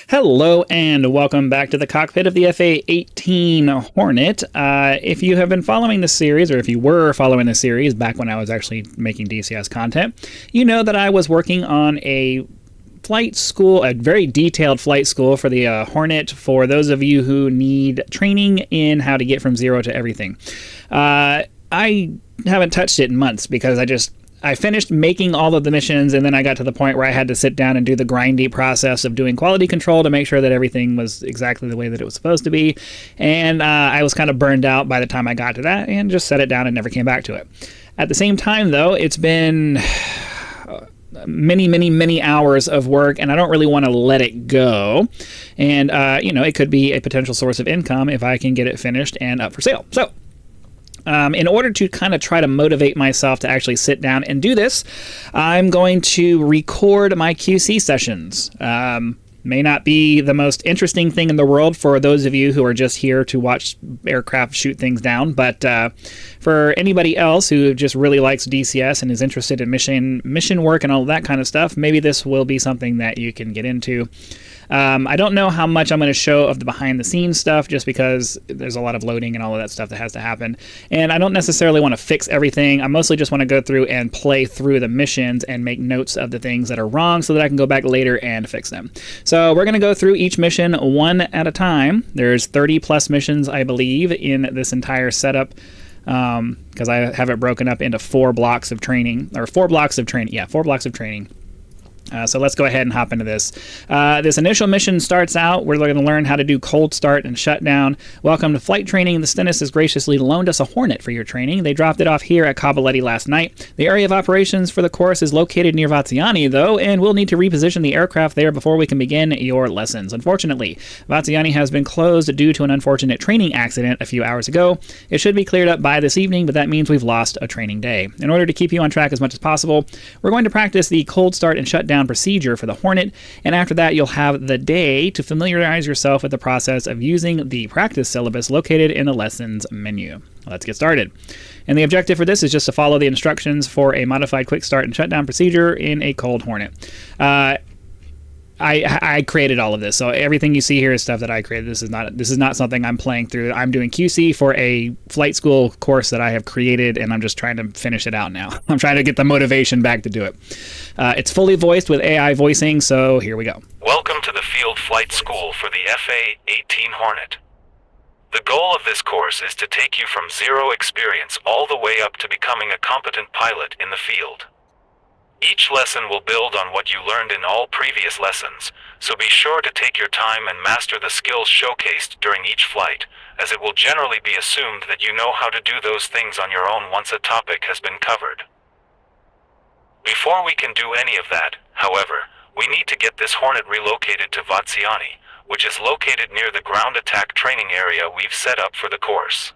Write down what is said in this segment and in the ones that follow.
Hello and welcome back to the cockpit of the A-18 Hornet. If you have been following this series, or if you were following the series back when I was actually making DCS content, you know that I was working on a flight school, a very detailed flight school for the Hornet for those of you who need training in how to get from zero to everything. I haven't touched it in months because I finished making all of the missions, and then I got to the point where I had to sit down and do the grindy process of doing quality control to make sure that everything was exactly the way that it was supposed to be. And I was kind of burned out by the time I got to that and just set it down and never came back to it. At the same time, though, it's been many hours of work, and I don't really want to let it go. And, it could be a potential source of income if I can get it finished and up for sale. So, in order to kind of try to motivate myself to actually sit down and do this, I'm going to record my QC sessions. May not be the most interesting thing in the world for those of you who are just here to watch aircraft shoot things down, but for anybody else who just really likes DCS and is interested in mission work and all that kind of stuff, maybe this will be something that you can get into. I don't know how much I'm going to show of the behind-the-scenes stuff, just because there's a lot of loading and all of that stuff that has to happen. And I don't necessarily want to fix everything. I mostly just want to go through and play through the missions and make notes of the things that are wrong so that I can go back later and fix them. So we're going to go through each mission one at a time. There's 30-plus missions, I believe, in this entire setup, because I have it broken up into 4 blocks of training. Yeah, 4 blocks of training. So let's go ahead and hop into this. This initial mission starts out, we're going to learn how to do cold start and shutdown. Welcome to flight training. The Stennis has graciously loaned us a Hornet for your training. They dropped it off here at Cavaletti last night. The area of operations for the course is located near Vaziani, though, and we'll need to reposition the aircraft there before we can begin your lessons. Unfortunately, Vaziani has been closed due to an unfortunate training accident a few hours ago. It should be cleared up by this evening, but that means we've lost a training day. In order to keep you on track as much as possible, we're going to practice the cold start and shutdown procedure for the Hornet, and after that you'll have the day to familiarize yourself with the process of using the practice syllabus located in the lessons menu. Let's get started. And the objective for this is just to follow the instructions for a modified quick start and shutdown procedure in a cold Hornet. I created all of this, so everything you see here is stuff that I created. This is not something I'm playing through. I'm doing QC for a flight school course that I have created, and I'm just trying to finish it out now. I'm trying to get the motivation back to do it. It's fully voiced with AI voicing, so here we go. Welcome to the Field Flight School for the A-18 Hornet. The goal of this course is to take you from zero experience all the way up to becoming a competent pilot in the field. Each lesson will build on what you learned in all previous lessons, so be sure to take your time and master the skills showcased during each flight, as it will generally be assumed that you know how to do those things on your own once a topic has been covered. Before we can do any of that, however, we need to get this Hornet relocated to Vaziani, which is located near the ground attack training area we've set up for the course.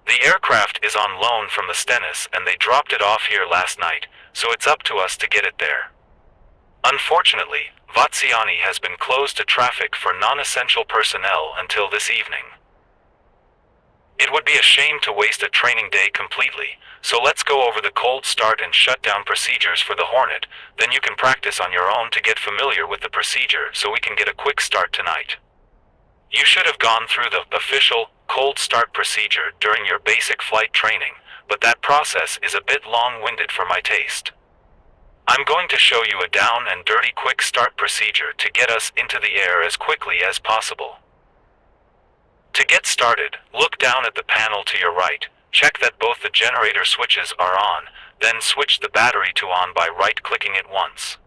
The aircraft is on loan from the Stennis, and they dropped it off here last night, so it's up to us to get it there. Unfortunately, Vaziani has been closed to traffic for non-essential personnel until this evening. It would be a shame to waste a training day completely, so let's go over the cold start and shutdown procedures for the Hornet, then you can practice on your own to get familiar with the procedure so we can get a quick start tonight. You should have gone through the official cold start procedure during your basic flight training, but that process is a bit long-winded for my taste. I'm going to show you a down and dirty quick start procedure to get us into the air as quickly as possible. To get started, look down at the panel to your right, check that both the generator switches are on, then switch the battery to on by right-clicking it once.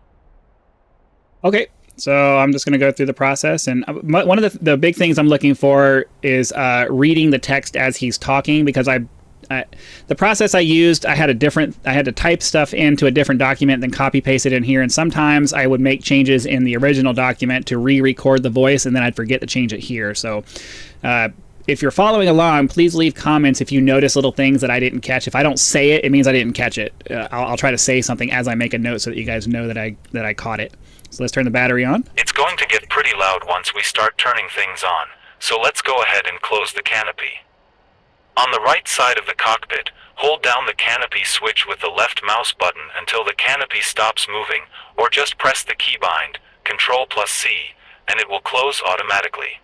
Okay. So I'm just going to go through the process, and one of the big things I'm looking for is reading the text as he's talking, because the process I used, I had to type stuff into a different document, then copy paste it in here, and sometimes I would make changes in the original document to re-record the voice, and then I'd forget to change it here. So if you're following along, please leave comments if you notice little things that I didn't catch. If I don't say it, it means I didn't catch it. I'll try to say something as I make a note so that you guys know that I caught it. So let's turn the battery on. It's going to get pretty loud once we start turning things on, so let's go ahead and close the canopy. On the right side of the cockpit, hold down the canopy switch with the left mouse button until the canopy stops moving, or just press the keybind, Ctrl+C, and it will close automatically.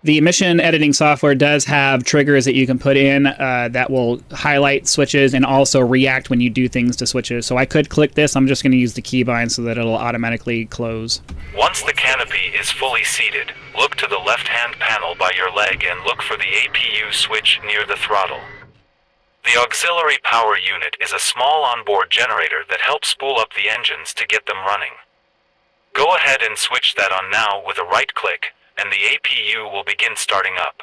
The mission editing software does have triggers that you can put in that will highlight switches and also react when you do things to switches. So I could click this. I'm just going to use the keybind so that it'll automatically close. Once the canopy is fully seated, look to the left-hand panel by your leg and look for the APU switch near the throttle. The auxiliary power unit is a small onboard generator that helps spool up the engines to get them running. Go ahead and switch that on now with a right click, and the APU will begin starting up.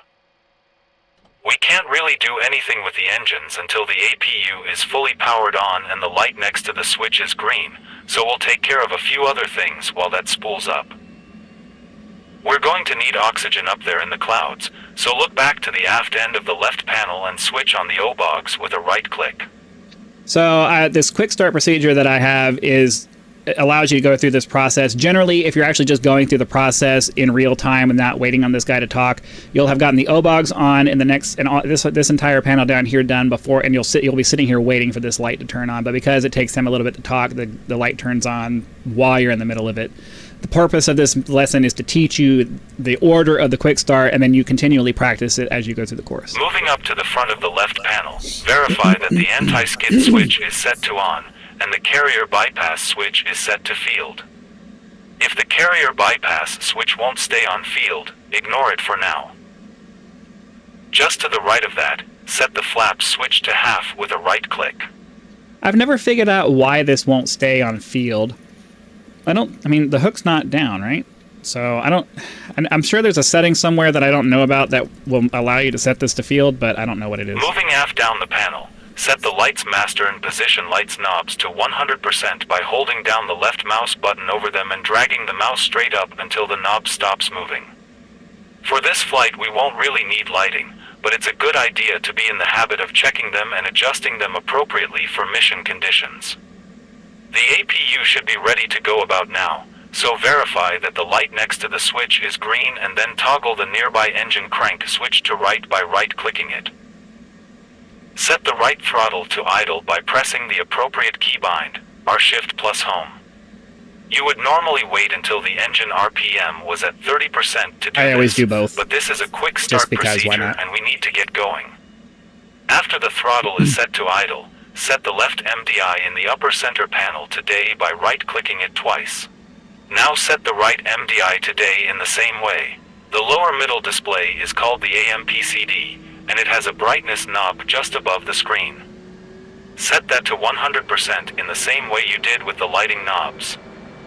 We can't really do anything with the engines until the APU is fully powered on and the light next to the switch is green, so we'll take care of a few other things while that spools up. We're going to need oxygen up there in the clouds, so look back to the aft end of the left panel and switch on the O-bogs with a right click. So this quick start procedure that I have allows you to go through this process. Generally, if you're actually just going through the process in real time and not waiting on this guy to talk, you'll have gotten the O-bogs on in the next, and this entire panel down here done before, and you'll be sitting here waiting for this light to turn on. But because it takes them a little bit to talk, the light turns on while you're in the middle of it. The purpose of this lesson is to teach you the order of the quick start, and then you continually practice it as you go through the course. Moving up to the front of the left panel, verify that the anti-skid switch is set to on, and the carrier bypass switch is set to field. If the carrier bypass switch won't stay on field, ignore it for now. Just to the right of that, set the flap switch to half with a right click. I've never figured out why this won't stay on field. The hook's not down, right? So I'm sure there's a setting somewhere that I don't know about that will allow you to set this to field, but I don't know what it is. Moving aft down the panel, set the lights master and position lights knobs to 100% by holding down the left mouse button over them and dragging the mouse straight up until the knob stops moving. For this flight we won't really need lighting, but it's a good idea to be in the habit of checking them and adjusting them appropriately for mission conditions. The APU should be ready to go about now, so verify that the light next to the switch is green and then toggle the nearby engine crank switch to right by right-clicking it. Set the right throttle to idle by pressing the appropriate keybind, R Shift plus Home. You would normally wait until the engine RPM was at 30% to do I always do both. But this is a quick start procedure and we need to get going. After the throttle is set to idle, set the left MDI in the upper center panel to day by right-clicking it twice. Now set the right MDI to day in the same way. The lower middle display is called the AMPCD, and it has a brightness knob just above the screen. Set that to 100% in the same way you did with the lighting knobs.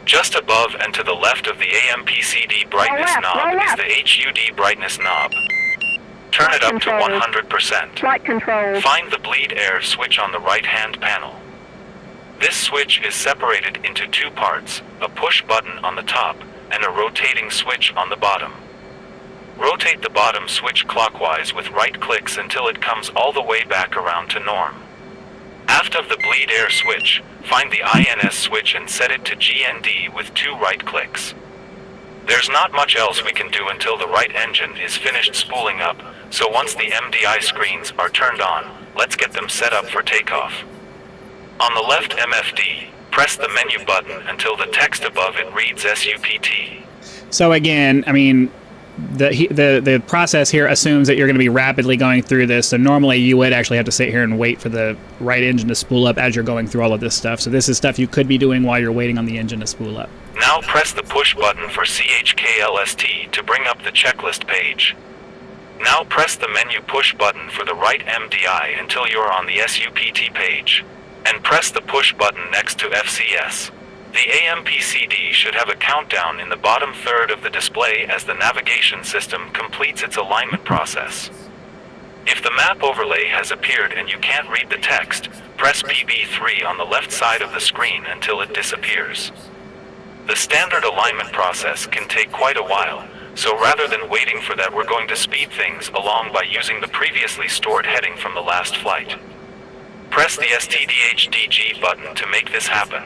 Just above and to the left of the AMPCD brightness knob is the HUD brightness knob. Turn it up to 100%. Flight control. Find the bleed air switch on the right-hand panel. This switch is separated into two parts, a push button on the top and a rotating switch on the bottom. Rotate the bottom switch clockwise with right clicks until it comes all the way back around to norm. After the bleed air switch, find the INS switch and set it to GND with two right clicks. There's not much else we can do until the right engine is finished spooling up, so once the MDI screens are turned on, let's get them set up for takeoff. On the left MFD, press the menu button until the text above it reads SUPT. So again, the process here assumes that you're going to be rapidly going through this, so normally you would actually have to sit here and wait for the right engine to spool up as you're going through all of this stuff. So this is stuff you could be doing while you're waiting on the engine to spool up. Now press the push button for CHKLST to bring up the checklist page. Now press the menu push button for the right MDI until you're on the SUPT page. And press the push button next to FCS. The AMPCD should have a countdown in the bottom third of the display as the navigation system completes its alignment process. If the map overlay has appeared and you can't read the text, press PB3 on the left side of the screen until it disappears. The standard alignment process can take quite a while, so rather than waiting for that, we're going to speed things along by using the previously stored heading from the last flight. Press the STDHDG button to make this happen.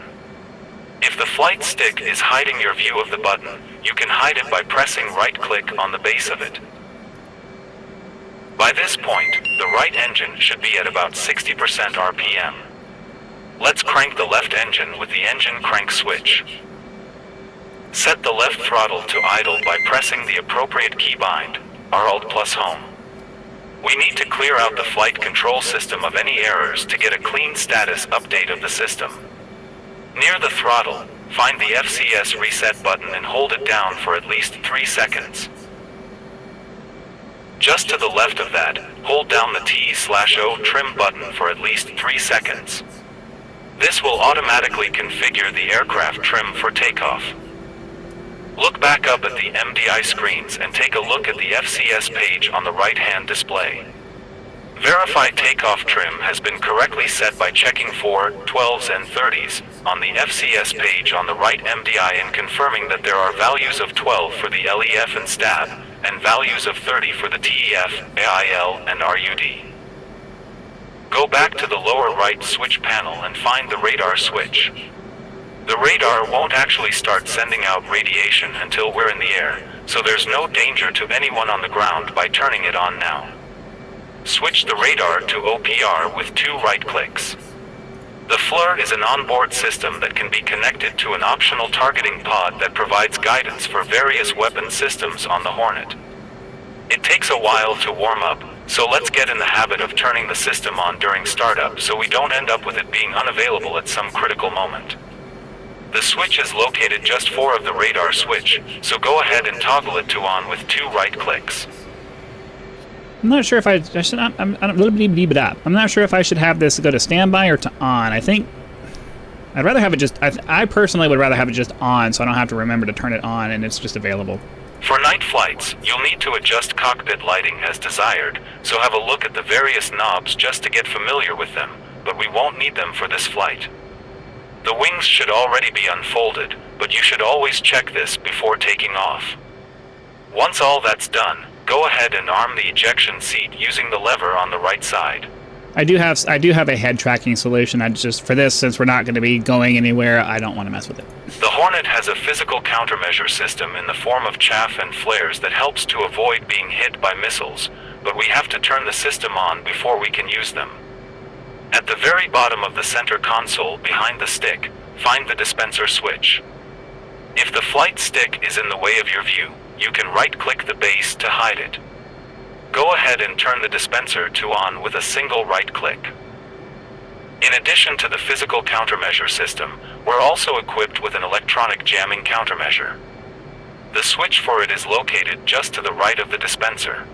If the flight stick is hiding your view of the button, you can hide it by pressing right-click on the base of it. By this point, the right engine should be at about 60% RPM. Let's crank the left engine with the engine crank switch. Set the left throttle to idle by pressing the appropriate keybind, Alt plus Home. We need to clear out the flight control system of any errors to get a clean status update of the system. Near the throttle, find the FCS reset button and hold it down for at least 3 seconds. Just to the left of that, hold down the T/O trim button for at least 3 seconds. This will automatically configure the aircraft trim for takeoff. Look back up at the MDI screens and take a look at the FCS page on the right-hand display. Verify takeoff trim has been correctly set by checking for 12s and 30s on the FCS page on the right MDI and confirming that there are values of 12 for the LEF and STAB, and values of 30 for the TEF, AIL, and RUD. Go back to the lower right switch panel and find the radar switch. The radar won't actually start sending out radiation until we're in the air, so there's no danger to anyone on the ground by turning it on now. Switch the radar to OPR with 2 right clicks. The FLIR is an onboard system that can be connected to an optional targeting pod that provides guidance for various weapon systems on the Hornet. It takes a while to warm up, so let's get in the habit of turning the system on during startup so we don't end up with it being unavailable at some critical moment. The switch is located just forward of the radar switch, so go ahead and toggle it to on with 2 right clicks. I'm not sure if I should. I'm not sure if I should have this go to standby or to on. I think I'd rather have it just. I personally would rather have it just on, so I don't have to remember to turn it on, and it's just available. For night flights, you'll need to adjust cockpit lighting as desired, so have a look at the various knobs just to get familiar with them, but we won't need them for this flight. The wings should already be unfolded, but you should always check this before taking off. Once all that's done, go ahead and arm the ejection seat using the lever on the right side. I do have a head tracking solution. I just, for this, since we're not going to be going anywhere, I don't want to mess with it. The Hornet has a physical countermeasure system in the form of chaff and flares that helps to avoid being hit by missiles, but we have to turn the system on before we can use them. At the very bottom of the center console behind the stick, find the dispenser switch. If the flight stick is in the way of your view, you can right-click the base to hide it. Go ahead and turn the dispenser to on with a single right click. In addition to the physical countermeasure system, we're also equipped with an electronic jamming countermeasure. The switch for it is located just to the right of the dispenser.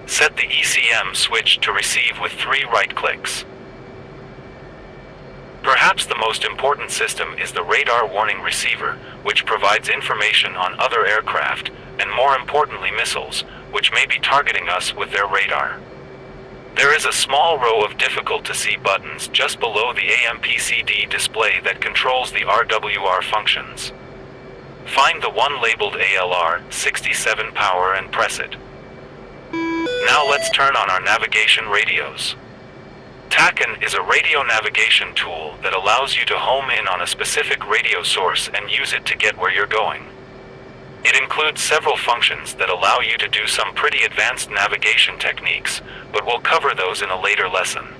Set the ECM switch to receive with 3 right clicks. Perhaps the most important system is the radar warning receiver, which provides information on other aircraft, and more importantly missiles, which may be targeting us with their radar. There is a small row of difficult-to-see buttons just below the AMPCD display that controls the RWR functions. Find the one labeled ALR 67 power and press it. Now let's turn on our navigation radios. TACAN is a radio navigation tool that allows you to home in on a specific radio source and use it to get where you're going. It includes several functions that allow you to do some pretty advanced navigation techniques, but we'll cover those in a later lesson.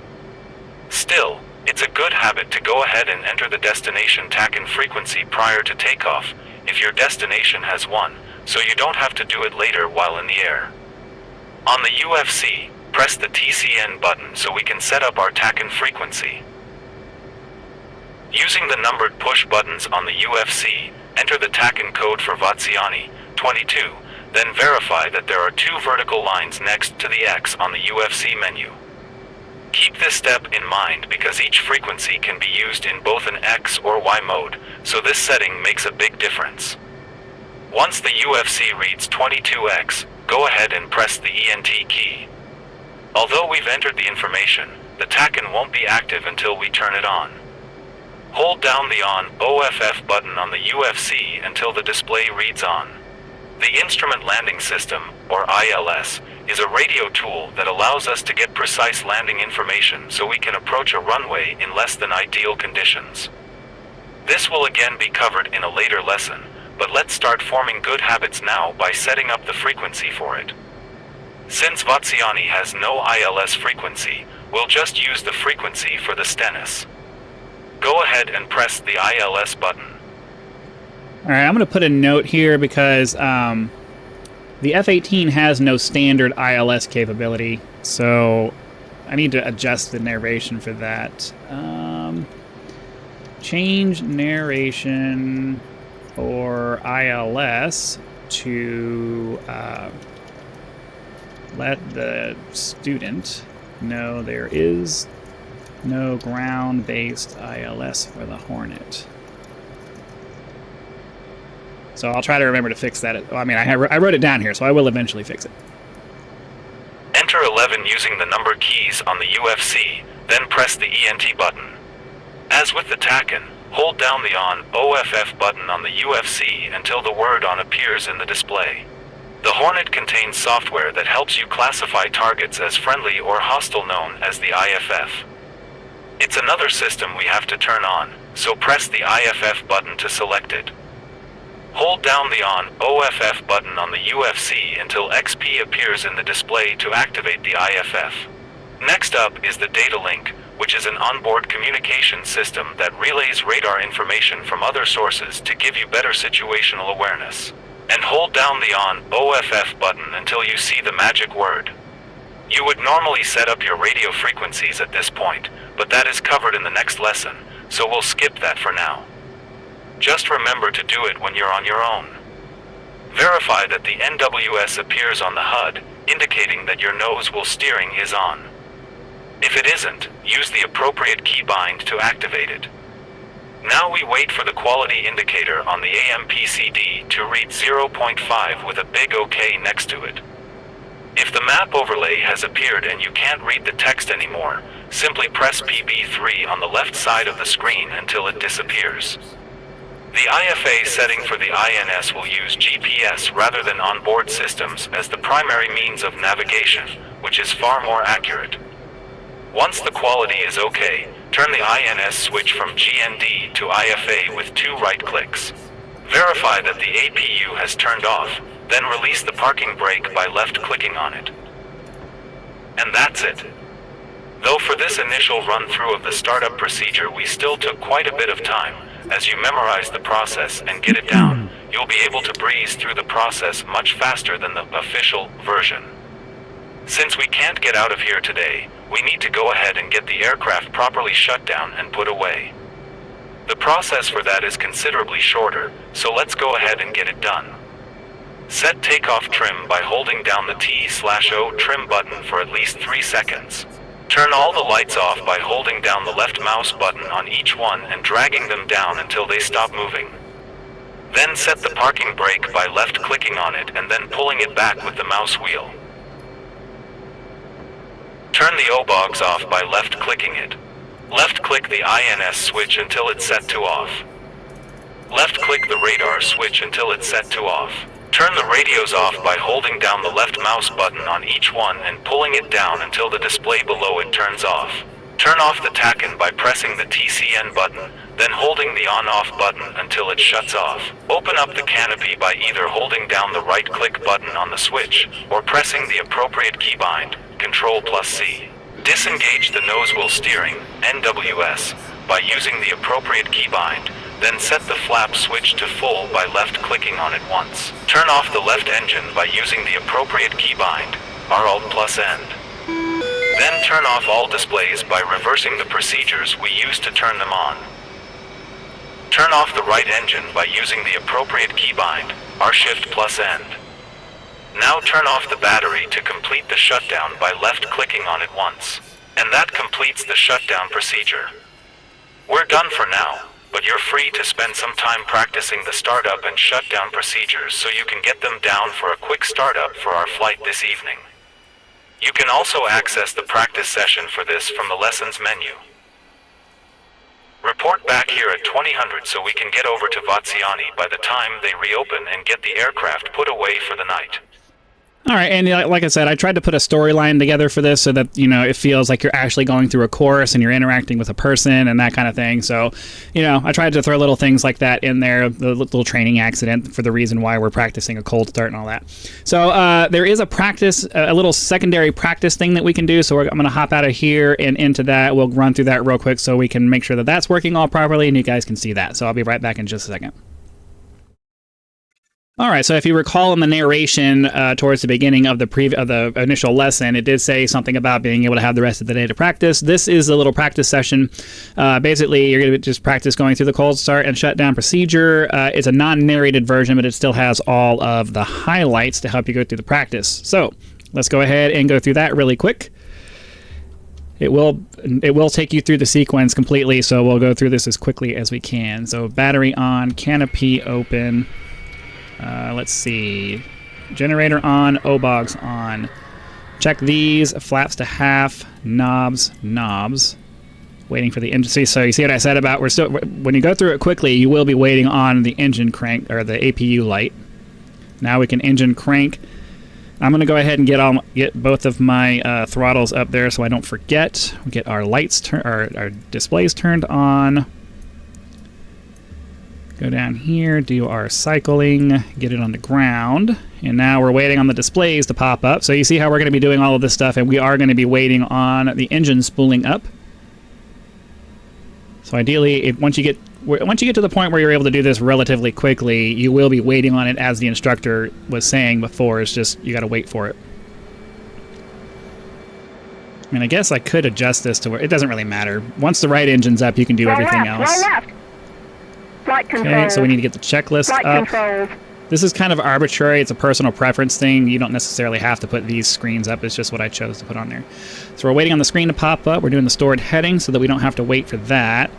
Still, it's a good habit to go ahead and enter the destination TACAN frequency prior to takeoff, if your destination has one, so you don't have to do it later while in the air. On the UFC, press the TCN button so we can set up our TACAN frequency. Using the numbered push buttons on the UFC, enter the TACAN code for Vatsiani, 22, then verify that there are 2 vertical lines next to the X on the UFC menu. Keep this step in mind because each frequency can be used in both an X or Y mode, so this setting makes a big difference. Once the UFC reads 22X, go ahead and press the ENT key. Although we've entered the information, the TACAN won't be active until we turn it on. Hold down the on OFF button on the UFC until the display reads on. The Instrument Landing System, or ILS, is a radio tool that allows us to get precise landing information so we can approach a runway in less than ideal conditions. This will again be covered in a later lesson, but let's start forming good habits now by setting up the frequency for it. Since Vatsiani has no ILS frequency, we'll just use the frequency for the Stennis. Go ahead and press the ILS button. All right, I'm going to put a note here because the F-18 has no standard ILS capability, so I need to adjust the narration for that. Change narration for ILS to let the student know there is no ground-based ILS for the Hornet. So I'll try to remember to fix that. I mean, I wrote it down here, so I will eventually fix it. Enter 11 using the number keys on the UFC, then press the ENT button. As with the TACAN, hold down the on OFF button on the UFC until the word on appears in the display. The Hornet contains software that helps you classify targets as friendly or hostile, known as the IFF. It's another system we have to turn on, so press the IFF button to select it. Hold down the on OFF button on the UFC until XP appears in the display to activate the IFF. Next up is the data link, which is an onboard communication system that relays radar information from other sources to give you better situational awareness. And hold down the on OFF button until you see the magic word. You would normally set up your radio frequencies at this point, but that is covered in the next lesson, so we'll skip that for now. Just remember to do it when you're on your own. Verify that the NWS appears on the HUD, indicating that your nose wheel steering is on. If it isn't, use the appropriate keybind to activate it. Now we wait for the quality indicator on the AMPCD to read 0.5 with a big OK next to it. If the map overlay has appeared and you can't read the text anymore, simply press PB3 on the left side of the screen until it disappears. The IFA setting for the INS will use GPS rather than onboard systems as the primary means of navigation, which is far more accurate. Once the quality is OK, turn the INS switch from GND to IFA with 2 right clicks. Verify that the APU has turned off, then release the parking brake by left-clicking on it. And that's it. Though for this initial run-through of the startup procedure we still took quite a bit of time, as you memorize the process and get it down, you'll be able to breeze through the process much faster than the official version. Since we can't get out of here today, we need to go ahead and get the aircraft properly shut down and put away. The process for that is considerably shorter, so let's go ahead and get it done. Set takeoff trim by holding down the T/O trim button for at least 3 seconds. Turn all the lights off by holding down the left mouse button on each one and dragging them down until they stop moving. Then set the parking brake by left-clicking on it and then pulling it back with the mouse wheel. Turn the O-bogs off by left-clicking it. Left-click the INS switch until it's set to off. Left-click the radar switch until it's set to off. Turn the radios off by holding down the left mouse button on each one and pulling it down until the display below it turns off. Turn off the TACAN by pressing the TCN button, then holding the on-off button until it shuts off. Open up the canopy by either holding down the right-click button on the switch or pressing the appropriate keybind, Ctrl+C. Disengage the nose wheel steering, NWS, by using the appropriate keybind. Then set the flap switch to full by left-clicking on it once. Turn off the left engine by using the appropriate keybind, Alt+End. Then turn off all displays by reversing the procedures we used to turn them on. Turn off the right engine by using the appropriate keybind, R-Shift+End. Now turn off the battery to complete the shutdown by left-clicking on it once. And that completes the shutdown procedure. We're done for now. But you're free to spend some time practicing the startup and shutdown procedures so you can get them down for a quick startup for our flight this evening. You can also access the practice session for this from the lessons menu. Report back here at 2000 so we can get over to Vatsiani by the time they reopen and get the aircraft put away for the night. All right, and like I said, I tried to put a storyline together for this so that, it feels like you're actually going through a course and you're interacting with a person and that kind of thing. So, I tried to throw little things like that in there, the little training accident for the reason why we're practicing a cold start and all that. So there is a little secondary practice thing that we can do. So I'm going to hop out of here and into that. We'll run through that real quick so we can make sure that that's working all properly and you guys can see that. So I'll be right back in just a second. All right, so if you recall in the narration towards the beginning of the initial lesson, it did say something about being able to have the rest of the day to practice. This is a little practice session. Basically, you're going to just practice going through the cold start and shutdown procedure. It's a non-narrated version, but it still has all of the highlights to help you go through the practice. So let's go ahead and go through that really quick. It will take you through the sequence completely, so we'll go through this as quickly as we can. So battery on, canopy open. Let's see. Generator on, O-bogs on. Check these. Flaps to half. Knobs. Waiting for the engine. So you see what I said about when you go through it quickly, you will be waiting on the engine crank or the APU light. Now we can engine crank. I'm going to go ahead and get both of my throttles up there so I don't forget. We get our lights our displays turned on. Go down here, do our cycling, get it on the ground, and now we're waiting on the displays to pop up. So you see how we're going to be doing all of this stuff, and we are going to be waiting on the engine spooling up. So ideally, once you get to the point where you're able to do this relatively quickly, you will be waiting on it, as the instructor was saying before. It's just you got to wait for it. I mean, I guess I could adjust this to where it doesn't really matter. Once the right engine's up, you can do everything else. Roll left. Flight controls. Okay, so we need to get the checklist up. Controls. This is kind of arbitrary. It's a personal preference thing. You don't necessarily have to put these screens up. It's just what I chose to put on there. So we're waiting on the screen to pop up. We're doing the stored heading so that we don't have to wait for that.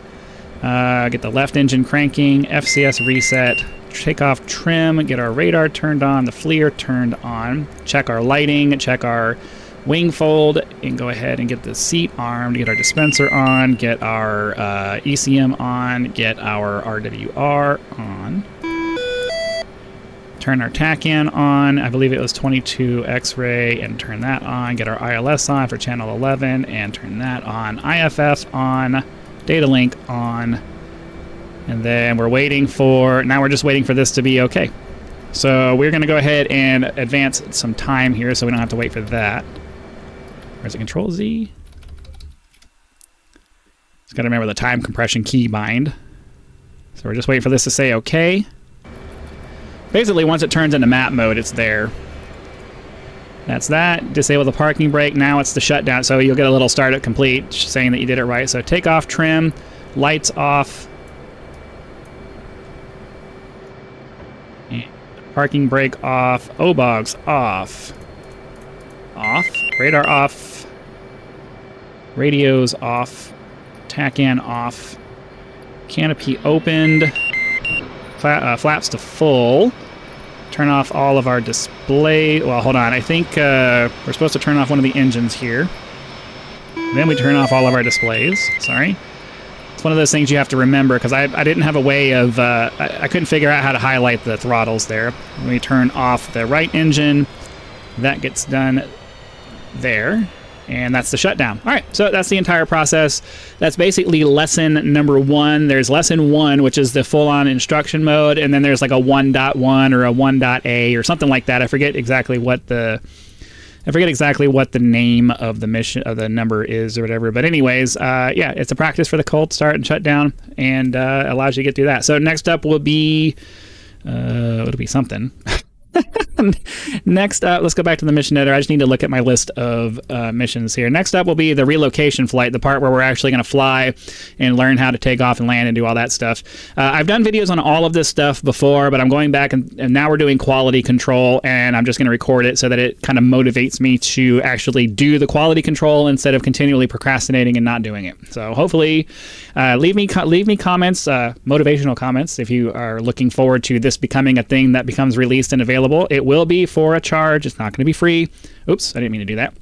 Get the left engine cranking, FCS reset, take off trim, get our radar turned on, the FLIR turned on, check our lighting, check our wing fold, and go ahead and get the seat armed, get our dispenser on, get our ECM on, get our RWR on, turn our TACAN on, I believe it was 22 X-ray, and turn that on, get our ILS on for channel 11, and turn that on, IFF on, data link on, and then we're just waiting for this to be okay. So we're going to go ahead and advance some time here so we don't have to wait for that. Where's the Control Z? Just got to remember the time compression key bind. So we're just waiting for this to say OK. Basically, once it turns into map mode, it's there. That's that. Disable the parking brake. Now it's the shutdown. So you'll get a little start at complete saying that you did it right. So take off trim, lights off, parking brake off, O-bogs off. Radar off, radios off, TACAN off, canopy opened, flaps to full, turn off all of our display. Well, hold on, I think we're supposed to turn off one of the engines here. Then we turn off all of our displays. Sorry. It's one of those things you have to remember because I didn't have a way of, I couldn't figure out how to highlight the throttles there. We turn off the right engine. That gets done there, and that's the shutdown. All right, so that's the entire process. That's basically lesson number 1. There's lesson 1, which is the full-on instruction mode, and then there's like a 1.1 or a 1.a or something like that. I forget exactly what the name of the mission of the number is or whatever. But anyways, yeah, it's a practice for the cold start and shutdown, and allows you to get through that. So next up will be it'll be something. Next up, let's go back to the mission editor. I just need to look at my list of missions here. Next up will be the relocation flight, the part where we're actually going to fly and learn how to take off and land and do all that stuff. I've done videos on all of this stuff before, but I'm going back and now we're doing quality control, and I'm just going to record it so that it kind of motivates me to actually do the quality control instead of continually procrastinating and not doing it. So hopefully, leave me comments, motivational comments, if you are looking forward to this becoming a thing that becomes released and available. It will be for a charge. It's not going to be free. Oops, I didn't mean to do that.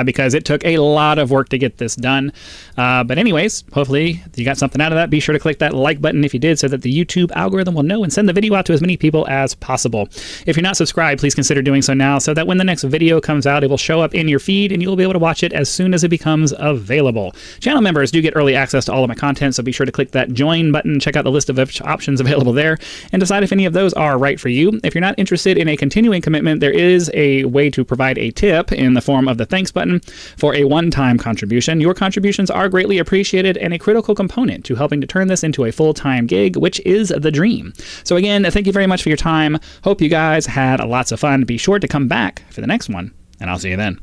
Because it took a lot of work to get this done. But anyways, hopefully you got something out of that. Be sure to click that like button if you did so that the YouTube algorithm will know and send the video out to as many people as possible. If you're not subscribed, please consider doing so now so that when the next video comes out, it will show up in your feed and you'll be able to watch it as soon as it becomes available. Channel members do get early access to all of my content, so be sure to click that join button, check out the list of options available there, and decide if any of those are right for you. If you're not interested in a continuing commitment, there is a way to provide a tip in the form of the thank thanks button for a one-time contribution. Your contributions are greatly appreciated and a critical component to helping to turn this into a full-time gig, which is the dream. So again, thank you very much for your time. Hope you guys had lots of fun. Be sure to come back for the next one, and I'll see you then.